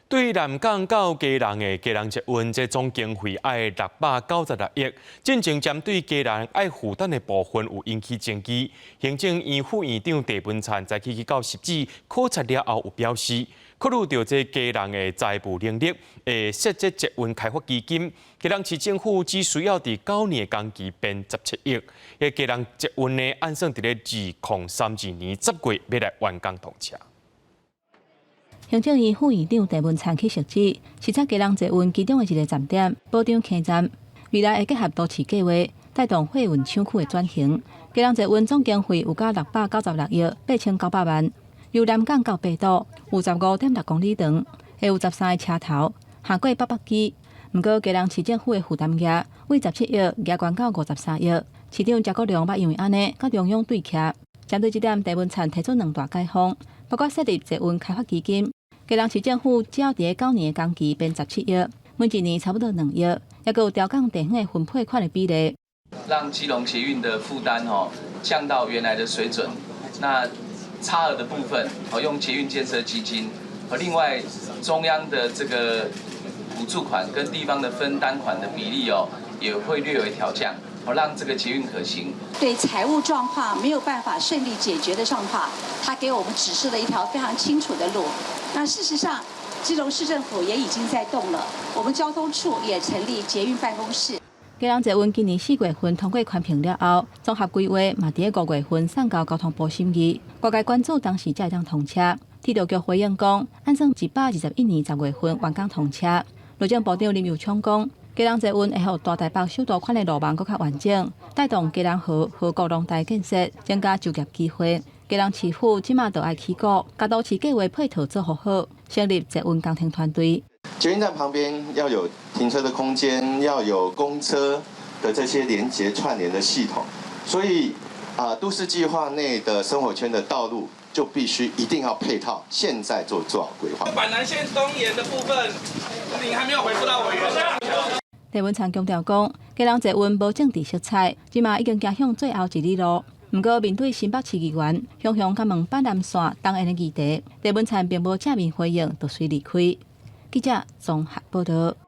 对南港到基隆的基隆捷运，这总经费爱696亿，进前针对基隆爱负担的部分有引起争议。行政院副院长陈文灿在去到实际考察了后，有表示，考虑到这基隆的财务能力，会设这捷运开发基金。基隆市政府只需要伫9年的工期变17亿，基隆捷运呢，按算伫咧2032年10月要来完工通车。行政院副院长陈文灿去实际视察基隆捷运其中的一个站点保长坑站，未来会结合都市计划，带动货运厂区的转型。基隆捷运总经费有到696亿8900万，由南港到北岛有15.6公里长，会有13个车头，下过800基。不过基隆市政府的负担额为17亿压悬到53亿，市长赵国良捌因为安尼甲中央对徛。针对这点，陈文灿提出2大解放，包括设立捷运开发基金。基隆市政府只要伫9年的工期变17亿，每一年差不多2亿，也有调降地方的分配款的比例，让基隆捷运的负担降到原来的水准。那差额的部分用捷运建设基金，另外中央的这个补助款跟地方的分担款的比例也会略微调降。让这个捷运可行。对财务状况没有办法顺利解决的状况，他给我们指示了一条非常清楚的路。那事实上，基隆市政府也已经在动了，我们交通处也成立捷运办公室。基隆捷运今年4月份通过宽评了后，综合规划嘛伫5月份送到交通部审议，各界关注当时才会当通车。铁道局回应讲，按算121年10月份完工通车。路政部长林佑昌讲，基隆捷运会予大台北首都款的路网更较完整，带动基隆河国廊带建设，增加就业机会。基隆市府即马就要起鼓，甲都市计划配套做好，成立捷运工程团队。捷运站旁边要有停车的空间，要有公车的这些连结串联的系统，所以都市计划内的生活圈的道路就必须一定要配套，现在做好规划。板南线东延的部分，您还没有回复到委员。陈文灿强调讲，基隆捷运无政治色彩，即马已经行向最后一里路。不过，面对新北市议员向甲问北南线东延的议题，陈文灿并无正面回应，就随离开。记者综合报道。